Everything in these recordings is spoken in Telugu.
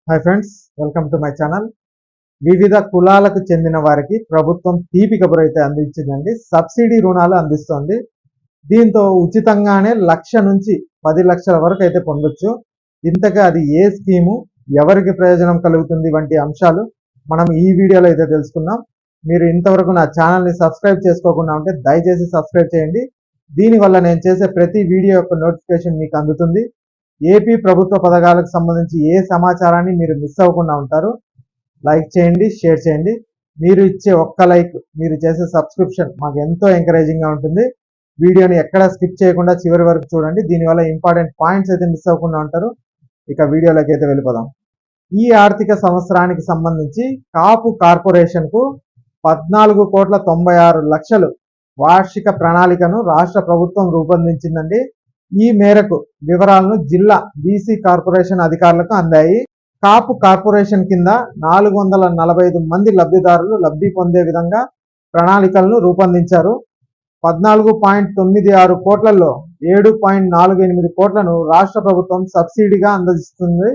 Hi friends, welcome to my channel. వివిధ కులాలకు చెందిన వారికి ప్రభుత్వం తీపి కబురు అయితే అందించిందండి. సబ్సిడీ రుణాలు అందిస్తోంది. దీంతో ఉచితంగానే 1,00,000 నుంచి 10 లక్షల వరకు అయితే పొందొచ్చు. ఇంతగా అది ఏ స్కీము, ఎవరికి ప్రయోజనం కలుగుతుంది వంటి అంశాలు మనం ఈ వీడియోలో అయితే తెలుసుకుందాం. మీరు ఇంతవరకు నా ఛానల్ని సబ్స్క్రైబ్ చేసుకోకుండా ఉంటే దయచేసి సబ్స్క్రైబ్ చేయండి. దీనివల్ల నేను చేసే ప్రతి వీడియో యొక్క నోటిఫికేషన్ మీకు అందుతుంది. ఏపీ ప్రభుత్వ పథకాలకు సంబంధించి ఏ సమాచారాన్ని మీరు మిస్ అవ్వకుండా ఉంటారు. లైక్ చేయండి, షేర్ చేయండి. మీరు ఇచ్చే ఒక్క లైక్, మీరు చేసే సబ్స్క్రిప్షన్ మాకు ఎంతో ఎంకరేజింగ్గా ఉంటుంది. వీడియోని ఎక్కడ స్కిప్ చేయకుండా చివరి వరకు చూడండి. దీనివల్ల ఇంపార్టెంట్ పాయింట్స్ అయితే మిస్ అవ్వకుండా ఉంటారు. ఇక వీడియోలోకి అయితే వెళ్ళిపోదాం. ఈ ఆర్థిక సంవత్సరానికి సంబంధించి కాపు కార్పొరేషన్కు 14,96,00,000 వార్షిక ప్రణాళికను రాష్ట్ర ప్రభుత్వం రూపొందించిందండి. ఈ మేరకు వివరాలను జిల్లా బీసీ కార్పొరేషన్ అధికారులకు అందాయి. కాపు కార్పొరేషన్ కింద 445 మంది లబ్ధిదారులు లబ్ధి పొందే విధంగా ప్రణాళికలను రూపొందించారు. 14.96 కోట్లలో 7.48 కోట్లను రాష్ట్ర ప్రభుత్వం సబ్సిడీగా అందజేస్తుంది.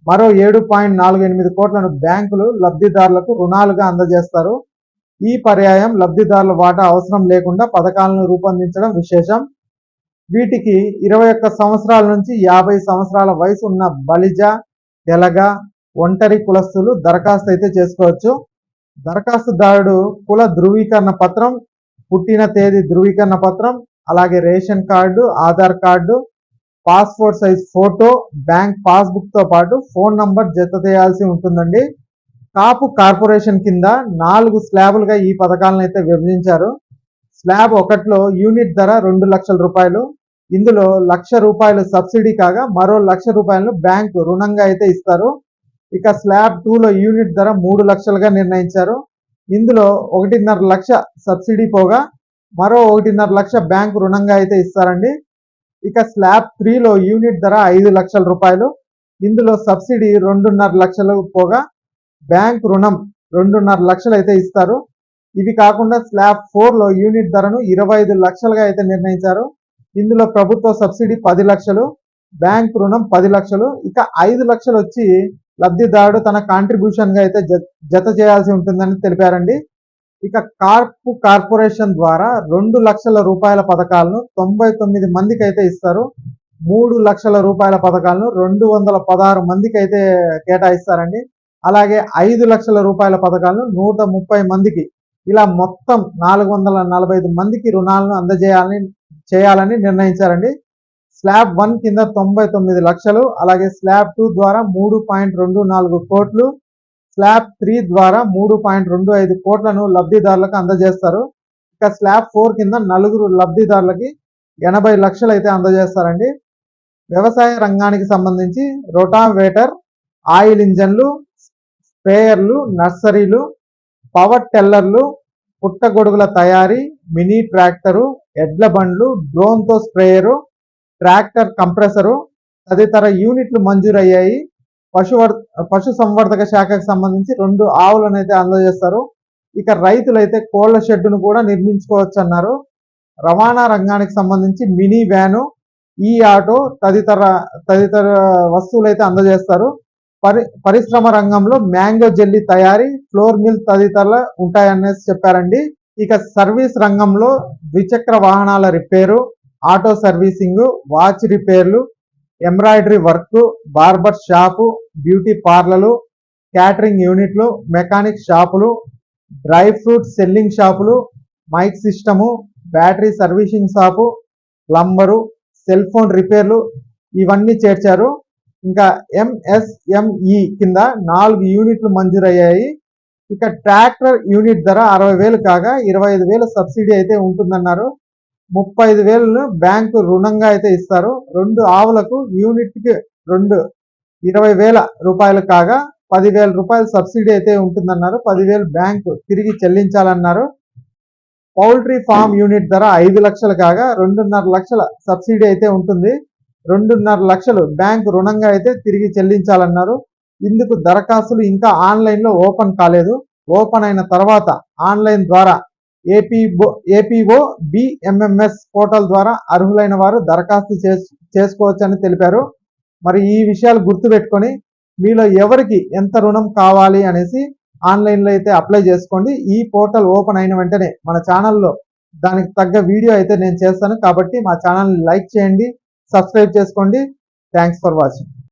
మరో 7.48 కోట్లను బ్యాంకులు లబ్ధిదారులకు రుణాలుగా అందజేస్తారు. ఈ పర్యాయం లబ్ధిదారుల వాటా అవసరం లేకుండా పథకాలను రూపొందించడం విశేషం. వీటికి 21 సంవత్సరాల నుంచి 50 సంవత్సరాల వయసు ఉన్న బలిజ, తెలగ, ఒంటరి కులస్తులు దరఖాస్తు అయితే చేసుకోవచ్చు. దరఖాస్తుదారుడు కుల ధృవీకరణ పత్రం, పుట్టిన తేదీ ధృవీకరణ పత్రం, అలాగే ration card, Aadhaar card, passport size photo, bank పాస్బుక్తో పాటు ఫోన్ నంబర్ జత చేయాల్సి ఉంటుందండి. కాపు కార్పొరేషన్ కింద 4 స్లాబులుగా ఈ పథకాలను అయితే విభజించారు. స్లాబ్ 1లో యూనిట్ ధర 2 లక్షల రూపాయలు. ఇందులో 1,00,000 రూపాయలు సబ్సిడీ కాగా మరో 1,00,000 రూపాయలను బ్యాంకు రుణంగా అయితే ఇస్తారు. ఇక స్లాబ్ 2లో యూనిట్ ధర 3 లక్షలుగా నిర్ణయించారు. ఇందులో 1,50,000 లక్ష సబ్సిడీ పోగా మరో 1,50,000 లక్ష బ్యాంకు రుణంగా అయితే ఇస్తారండి. ఇక స్లాబ్ 3లో యూనిట్ ధర 5 లక్షల రూపాయలు. ఇందులో సబ్సిడీ 2.5 లక్షలు పోగా బ్యాంకు రుణం 2.5 లక్షలు అయితే ఇస్తారు. ఇవి కాకుండా స్లాబ్ 4లో యూనిట్ ధరను 25 లక్షలుగా అయితే నిర్ణయించారు. ఇందులో ప్రభుత్వ సబ్సిడీ 10 లక్షలు, బ్యాంక్ రుణం 10 లక్షలు. ఇక 5 లక్షలు వచ్చి లబ్ధిదారుడు తన కాంట్రిబ్యూషన్గా అయితే జత చేయాల్సి ఉంటుందని తెలిపారండి. ఇక కార్పొరేషన్ ద్వారా 2 లక్షల రూపాయల పథకాలను 99 మందికి అయితే ఇస్తారు. 3 లక్షల రూపాయల పథకాలను 216 మందికి అయితే కేటాయిస్తారండి. అలాగే 5 లక్షల రూపాయల పథకాలను 130 మందికి, ఇలా మొత్తం 445 మందికి రుణాలను చేయాలని నిర్ణయించారండి. స్లాబ్ 1 కింద 99 లక్షలు, అలాగే స్లాబ్ 2 ద్వారా 3.24 కోట్లు, స్లాబ్ 3 ద్వారా 3.25 కోట్లను లబ్ధిదారులకు అందజేస్తారు. ఇక స్లాబ్ 4 కింద 4 లబ్ధిదారులకి 80 లక్షలు అయితే అందజేస్తారండి. వ్యవసాయ రంగానికి సంబంధించి రోటావేటర్, ఆయిల్ ఇంజన్లు, స్ప్రేయర్లు, నర్సరీలు, పవర్ టెల్లర్లు, పుట్టగొడుగుల తయారీ, మినీ ట్రాక్టరు, ఎడ్ల బండ్లు, డ్రోన్తో స్ప్రేయరు, ట్రాక్టర్ కంప్రెసరు తదితర యూనిట్లు మంజూరయ్యాయి. పశు సంవర్ధక శాఖకు సంబంధించి 2 ఆవులను అయితే అందజేస్తారు. ఇక రైతులైతే కోళ్ల షెడ్డును కూడా నిర్మించుకోవచ్చు అన్నారు. రవాణా రంగానికి సంబంధించి మినీ వ్యాను, ఈ ఆటో తదితర వస్తువులు అయితే అందజేస్తారు. పరిశ్రమ రంగంలో మ్యాంగో జెల్లీ తయారీ, ఫ్లోర్ మిల్ తదితరులు ఉంటాయనేసి చెప్పారండి. ఇక సర్వీస్ రంగంలో ద్విచక్ర వాహనాల రిపేరు, ఆటో సర్వీసింగ్, వాచ్ రిపేర్లు, embroidery work, barber shop, beauty పార్లర్లు, క్యాటరింగ్ యూనిట్లు, మెకానిక్ షాపులు, డ్రై ఫ్రూట్ సెల్లింగ్ షాపులు, mic system, battery servicing shop, plumber, cell phone రిపేర్లు ఇవన్నీ చేర్చారు. ఇంకా ఎంఎస్ఎంఈ కింద 4 యూనిట్లు మంజూరయ్యాయి. ఇక ట్రాక్టర్ యూనిట్ ధర 60,000 కాగా 25,000 సబ్సిడీ అయితే ఉంటుందన్నారు. 35,000 బ్యాంకు రుణంగా అయితే ఇస్తారు. 2 ఆవులకు యూనిట్కి 20,000 రూపాయలు కాగా 10,000 రూపాయలు సబ్సిడీ అయితే ఉంటుందన్నారు. 10,000 బ్యాంకు తిరిగి చెల్లించాలన్నారు. పౌల్ట్రీ ఫామ్ యూనిట్ ధర 5 లక్షలు కాగా 2.5 లక్షల సబ్సిడీ అయితే ఉంటుంది. 2.5 లక్షలు బ్యాంకు రుణంగా అయితే తిరిగి చెల్లించాలన్నారు. ఇందుకు దరఖాస్తులు ఇంకా ఆన్లైన్లో ఓపెన్ కాలేదు. ఓపెన్ అయిన తర్వాత ఆన్లైన్ ద్వారా ఏపీఓ బిఎంఎంఎస్ పోర్టల్ ద్వారా అర్హులైన వారు దరఖాస్తు చేసుకోవచ్చని తెలిపారు. మరి ఈ విషయాలు గుర్తుపెట్టుకొని మీలో ఎవరికి ఎంత రుణం కావాలి అనేసి ఆన్లైన్లో అయితే అప్లై చేసుకోండి. ఈ పోర్టల్ ఓపెన్ అయిన వెంటనే మన ఛానల్లో దానికి తగ్గ వీడియో అయితే నేను చేస్తాను. కాబట్టి మా ఛానల్ని లైక్ చేయండి, సబ్స్క్రైబ్ చేసుకోండి. Thanks for watching.